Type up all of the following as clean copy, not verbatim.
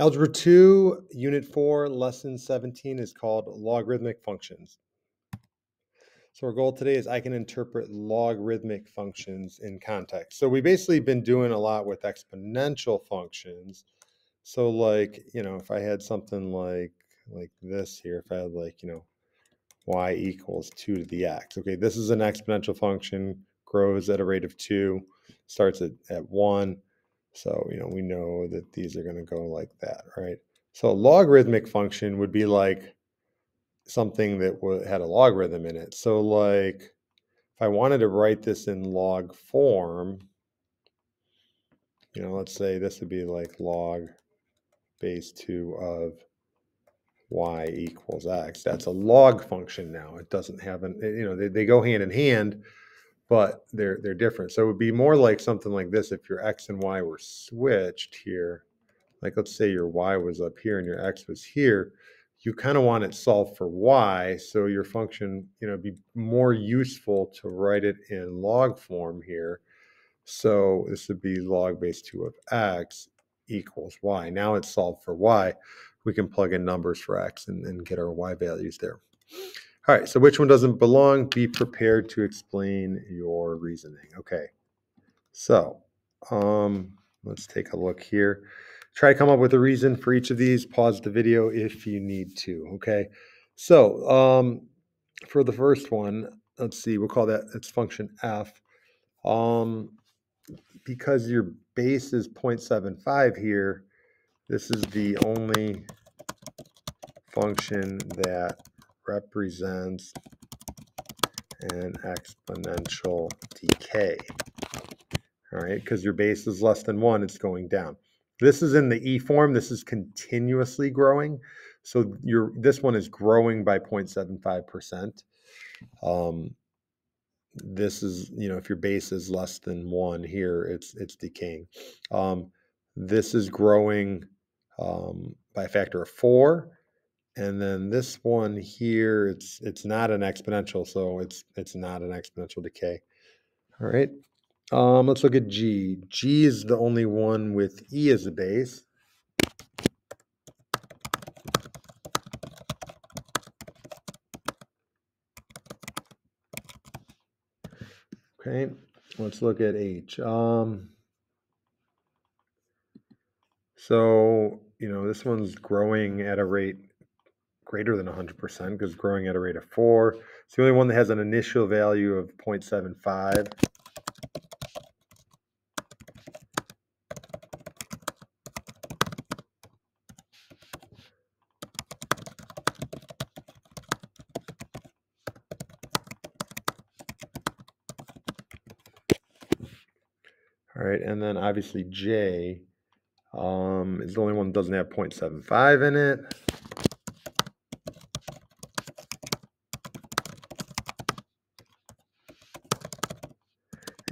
Algebra 2, Unit 4, Lesson 17 is called Logarithmic Functions. So our goal today is I can interpret logarithmic functions in context. So we've basically been doing a lot with exponential functions. So if I had something like this here, if I had y equals 2 to the x. Okay, this is an exponential function, grows at a rate of 2, starts at 1. So, we know that these are going to go like that, right? So a logarithmic function would be like something that had a logarithm in it. So if I wanted to write this in log form, let's say this would be like log base 2 of y equals x. That's a log function now. It doesn't have they go hand in hand, but they're different. So it would be more like something like this if your x and y were switched here. Like let's say your y was up here and your x was here. You kind of want it solved for y, so your function, be more useful to write it in log form here. So this would be log base 2 of x equals y. Now it's solved for y. We can plug in numbers for x and get our y values there. All right, so which one doesn't belong? Be prepared to explain your reasoning. Okay, so let's take a look here. Try to come up with a reason for each of these. Pause the video if you need to, okay? So for the first one, let's see, we'll call that, it's function f. Because your base is 0.75 here, this is the only function that represents an exponential decay. All right, because your base is less than 1, it's going down. This is in the E form. This is continuously growing. So this one is growing by 0.75%. This is, if your base is less than 1 here, it's decaying. This is growing by a factor of 4. And then this one here, it's not an exponential, so it's not an exponential decay. All right. Let's look at G. G is the only one with E as a base. Okay, let's look at H. So, this one's growing at a rate greater than 100% because it's growing at a rate of 4. It's the only one that has an initial value of 0.75. All right, and then obviously J is the only one that doesn't have 0.75 in it.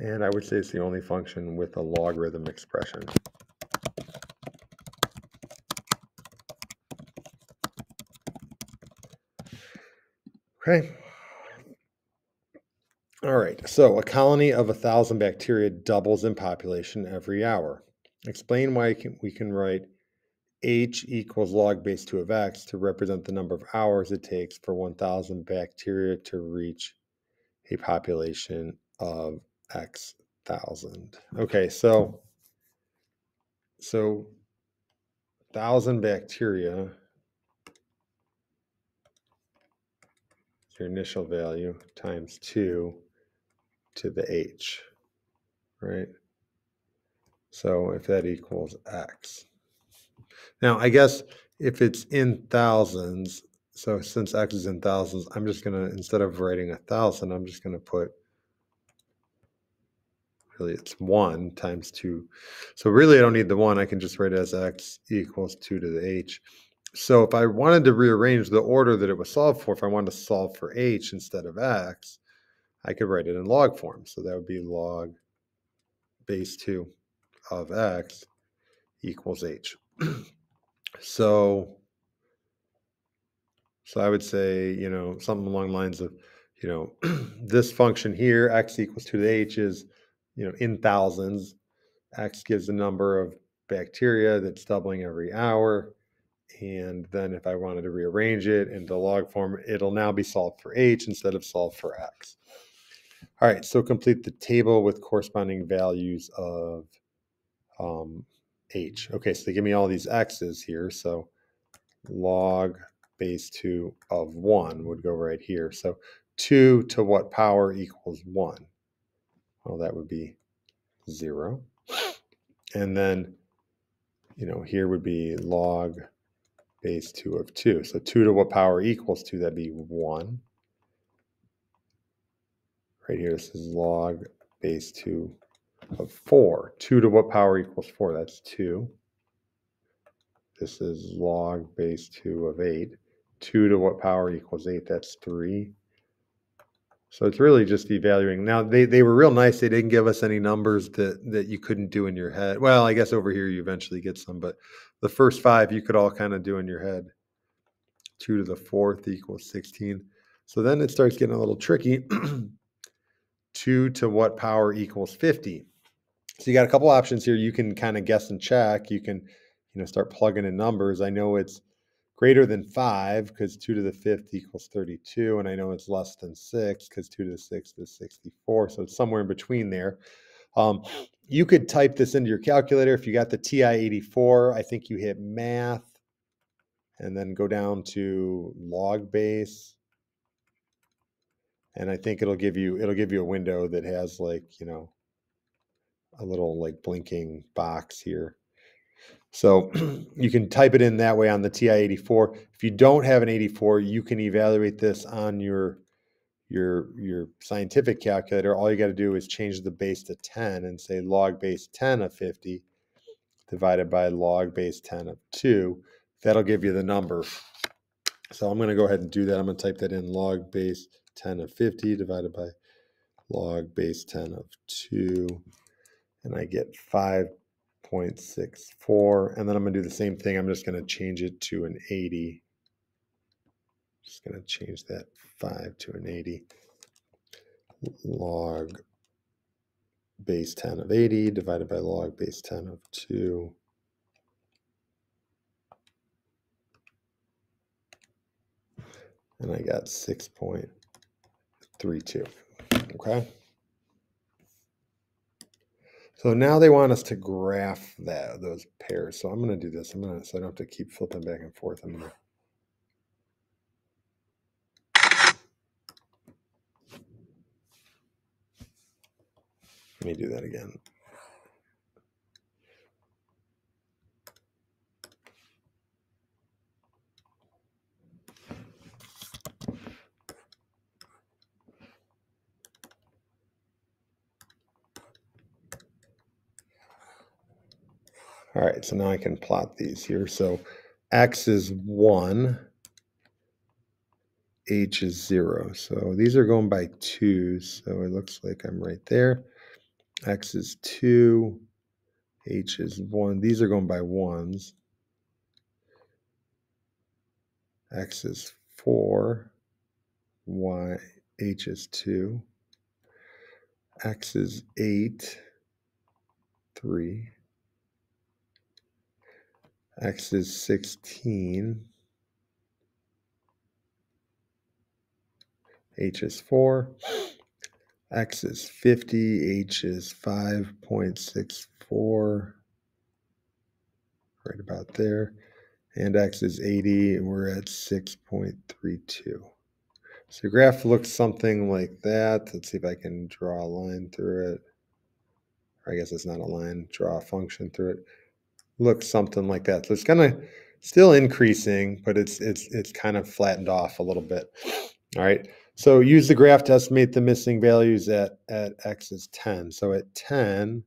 And I would say it's the only function with a logarithm expression. Okay. All right, so a colony of 1,000 bacteria doubles in population every hour. Explain why we can write H equals log base 2 of x to represent the number of hours it takes for 1,000 bacteria to reach a population of x thousand. Okay, so 1,000 bacteria is your initial value times 2 to the h, right? So if that equals x. Now, I guess if it's in thousands, so since x is in thousands, I'm just going to, instead of writing 1,000, I'm just going to put, really it's 1 times 2. So really I don't need the 1. I can just write it as x equals 2 to the h. So if I wanted to rearrange the order that it was solved for, if I wanted to solve for h instead of x, I could write it in log form. So that would be log base 2 of x equals h. So I would say, something along the lines of, this function here, x equals 2 to the h is, in thousands. X gives the number of bacteria that's doubling every hour. And then if I wanted to rearrange it into log form, it'll now be solved for h instead of solved for x. All right, so complete the table with corresponding values of h. Okay, so they give me all these x's here. So log base 2 of 1 would go right here. So 2 to what power equals 1? Well, that would be 0. And then, here would be log base 2 of 2. So 2 to what power equals 2? That'd be 1. Right here, this is log base 2 of 4. 2 to what power equals 4? That's 2. This is log base 2 of 8. 2 to what power equals 8? That's 3. So it's really just evaluating. Now, they were real nice. They didn't give us any numbers that you couldn't do in your head. Well, I guess over here you eventually get some, but the first 5 you could all kind of do in your head. 2 to the 4th equals 16. So then it starts getting a little tricky. 2 to what power equals 50? So you got a couple options here. You can kind of guess and check. You can, start plugging in numbers. I know it's greater than 5 because 2 to the 5th equals 32. And I know it's less than 6 because 2 to the 6th is 64. So it's somewhere in between there. You could type this into your calculator. If you got the TI-84, I think you hit math and then go down to log base. And I think it'll give you a window that has like, a little like blinking box here. So you can type it in that way on the TI-84. If you don't have an 84, you can evaluate this on your scientific calculator. All you got to do is change the base to 10 and say log base 10 of 50 divided by log base 10 of 2. That'll give you the number. So I'm going to go ahead and do that. I'm going to type that in, log base 10 of 50 divided by log base 10 of 2. And I get 5.64. And then I'm going to do the same thing. I'm just going to change it to an 80. Just going to change that 5 to an 80. Log base 10 of 80 divided by log base 10 of 2. And I got 6.32. Okay. So now they want us to graph those pairs. So I'm going to do this. So I don't have to keep flipping back and forth. Let me do that again. All right, so now I can plot these here. So x is 1, h is 0. So these are going by 2s. So it looks like I'm right there. X is 2, h is 1. These are going by 1s. X is 4, y, h is 2. X is 8, 3. X is 16. H is 4. X is 50. H is 5.64. Right about there. And X is 80. And we're at 6.32. So your graph looks something like that. Let's see if I can draw a line through it. Or I guess it's not a line. Draw a function through it. Looks something like that. So it's kind of still increasing, but it's kind of flattened off a little bit. All right. So use the graph to estimate the missing values at x is 10. So at 10,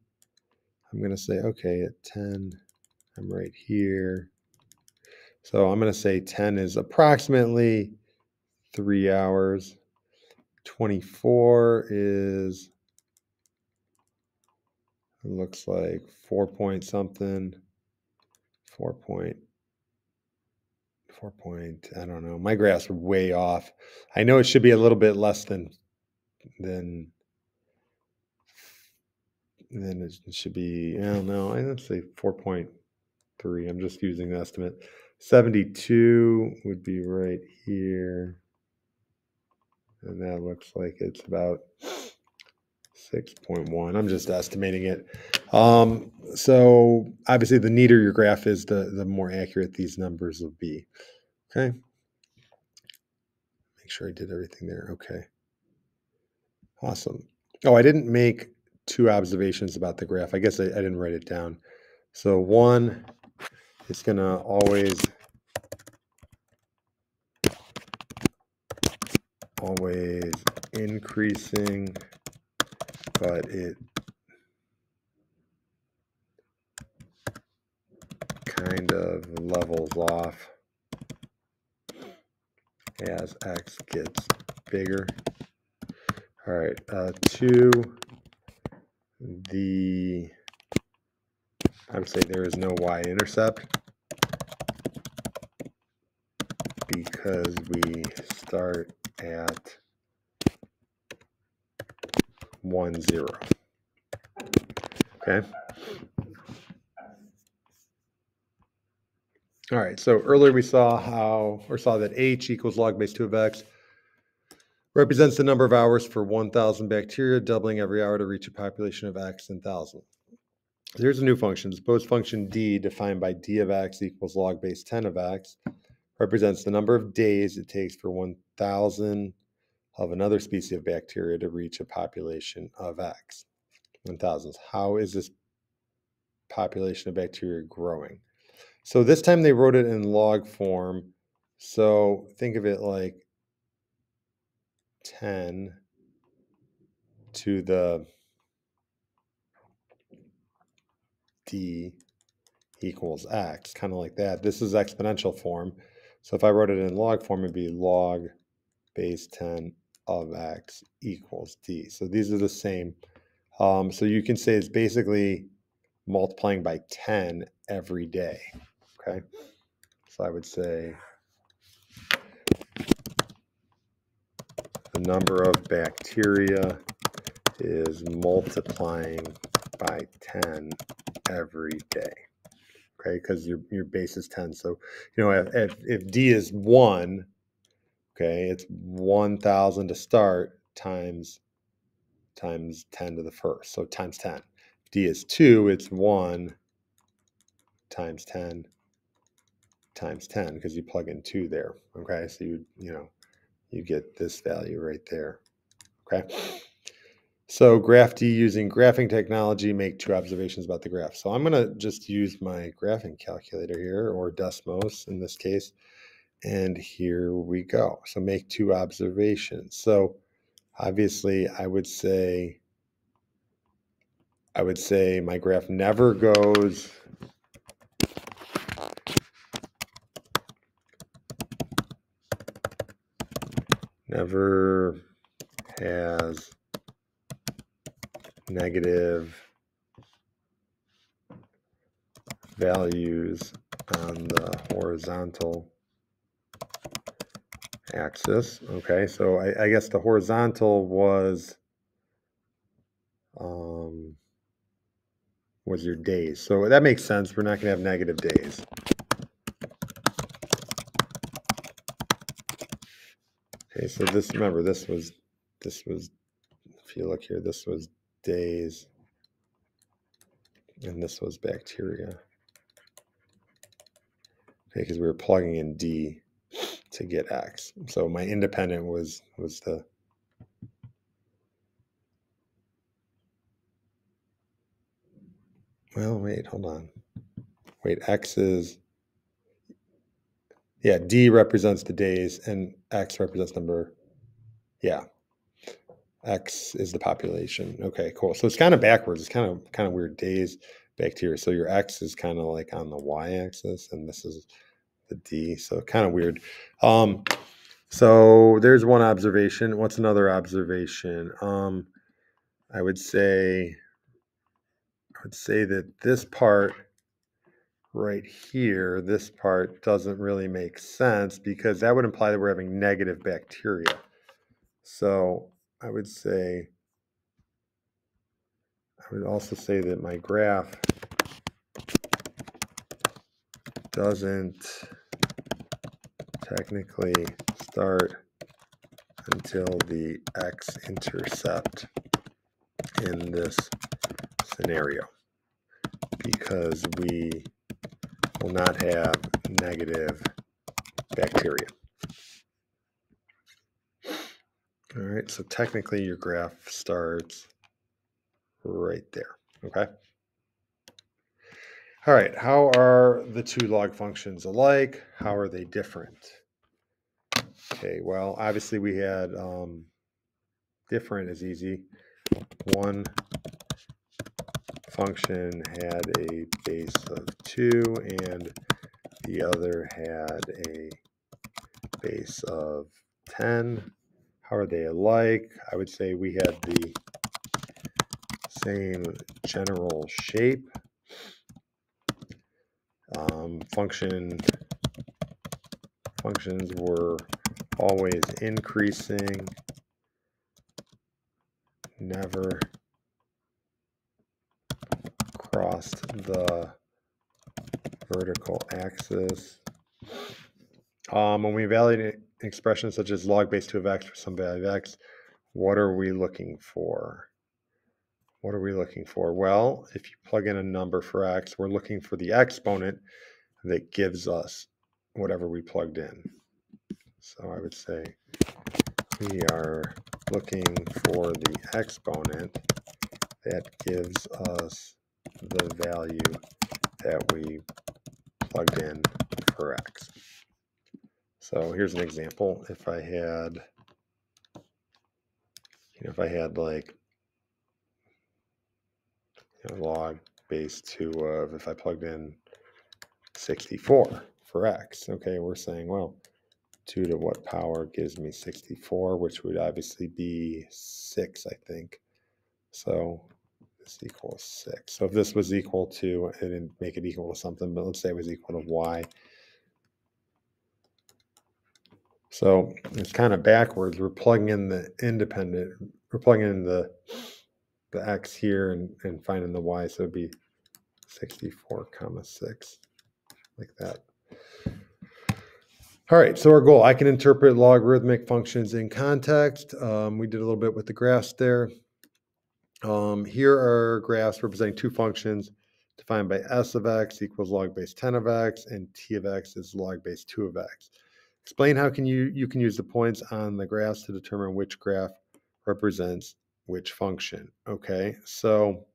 I'm going to say, okay, at 10, I'm right here. So I'm going to say 10 is approximately 3 hours. 24 is, it looks like 4 point something. 4 point, I don't know. My graphs are way off. I know it should be a little bit less than And then it should be, I don't know, let's say 4.3. I'm just using the estimate. 72 would be right here. And that looks like it's about 6.1. I'm just estimating it. So obviously the neater your graph is, the more accurate these numbers will be. Okay. Make sure I did everything there. Okay. Awesome. Oh, I didn't make two observations about the graph. I guess I didn't write it down. So one, it's going to always increasing, but it kind of levels off as x gets bigger. All right, two, I would say there is no y-intercept because we start at 1, 0. Okay. All right, so earlier we saw that h equals log base 2 of x represents the number of hours for 1,000 bacteria, doubling every hour to reach a population of x in 1,000. Here's a new function. Suppose function d, defined by d of x equals log base 10 of x, represents the number of days it takes for 1,000 of another species of bacteria to reach a population of x. 1,000. How is this population of bacteria growing? So this time they wrote it in log form. So think of it like 10 to the d equals x, kind of like that. This is exponential form. So if I wrote it in log form, it'd be log base 10 of x equals d. So these are the same. So you can say it's basically multiplying by 10 every day. Okay. So I would say the number of bacteria is multiplying by 10 every day. Okay, because your base is 10. So, if d is 1, okay, it's 1,000 to start times 10 to the first. So times 10. D is 2, it's 1 times 10 times 10 because you plug in 2 there. Okay, so you get this value right there. Okay. So graph D using graphing technology, make two observations about the graph. So I'm going to just use my graphing calculator here, or Desmos in this case. And here we go. So make two observations. So obviously I would say my graph never has negative values on the horizontal axis. Okay, so I guess the horizontal was your days. So that makes sense. We're not going to have negative days. Okay, so remember, this was, if you look here, this was days, and this was bacteria. Okay, because we were plugging in D to get X. So my independent was the, well, wait, hold on. Wait, X is, yeah, D represents the days and X represents number, yeah. X is the population. Okay, cool. So it's kind of backwards. It's kind of weird. Days, bacteria. So your X is kind of like on the y-axis, and this is the D. So kind of weird. So there's one observation. What's another observation? I would say that this part right here, this part doesn't really make sense because that would imply that we're having negative bacteria. So I would say I would also say that my graph doesn't technically start until the x-intercept in this scenario, because we will not have negative bacteria. All right, so technically your graph starts right there, okay? All right, how are the two log functions alike? How are they different? Okay, well, obviously we had different is easy. One function had a base of 2 and the other had a base of 10. How are they alike? I would say we had the same general shape. Functions were always increasing, never crossed the vertical axis. When we evaluate expressions such as log base 2 of x for some value of x, what are we looking for? What are we looking for? Well, if you plug in a number for x, we're looking for the exponent that gives us whatever we plugged in. So I would say we are looking for the exponent that gives us the value that we plugged in for x. So here's an example. If I had like log base 2 of, if I plugged in 64 for x, okay, we're saying, well, 2 to what power gives me 64, which would obviously be 6, I think. So this equals 6. So if this was equal to, I didn't make it equal to something, but let's say it was equal to y. So it's kind of backwards. We're plugging in the independent, we're plugging in the x here and finding the y, so it'd be 64 comma 6, like that. All right, so our goal, I can interpret logarithmic functions in context. We did a little bit with the graphs there. Here are graphs representing two functions defined by s of x equals log base 10 of x, and t of x is log base 2 of x. Explain how you can use the points on the graphs to determine which graph represents which function. Okay, so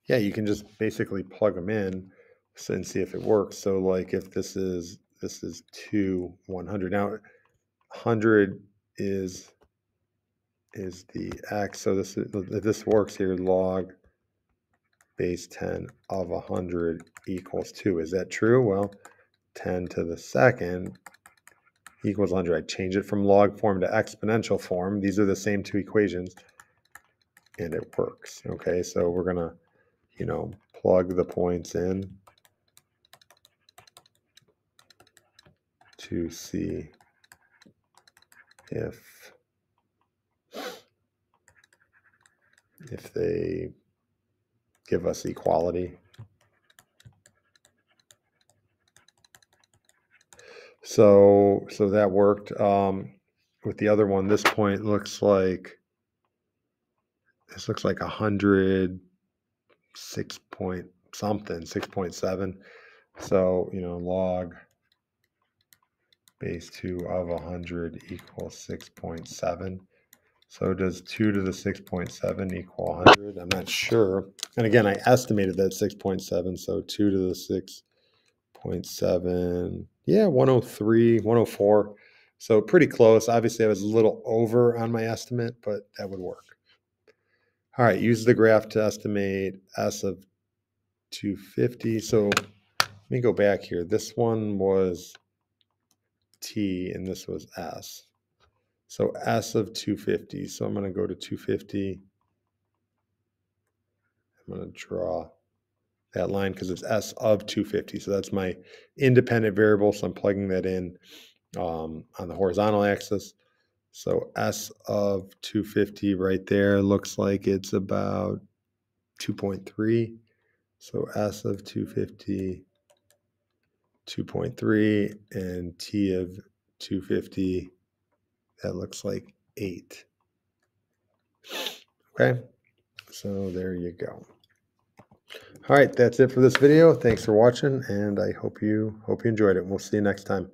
yeah, you can just basically plug them in and see if it works. So like if this is 2, 100. Now 100 is the x. So if this works here, log base 10 of 100 equals 2. Is that true? Well, 10 to the second equals 100. I change it from log form to exponential form. These are the same two equations, and it works. Okay, so we're gonna, plug the points in to see if they give us equality. So that worked. With the other one, this point looks like 106 point something, 6.7. So, log base 2 of 100 equals 6.7. So does 2 to the 6.7 equal 100? I'm not sure. And again, I estimated that 6.7, so 2 to the 6.7, yeah, 103, 104. So pretty close. Obviously, I was a little over on my estimate, but that would work. All right, use the graph to estimate S of 250. So let me go back here. This one was T and this was S. So S of 250. So I'm going to go to 250. I'm going to draw that line because it's S of 250. So that's my independent variable. So I'm plugging that in on the horizontal axis. So S of 250 right there looks like it's about 2.3. So S of 250, 2.3, and T of 250, that looks like 8. Okay, so there you go. All right, that's it for this video. Thanks for watching, and I hope you enjoyed it. We'll see you next time.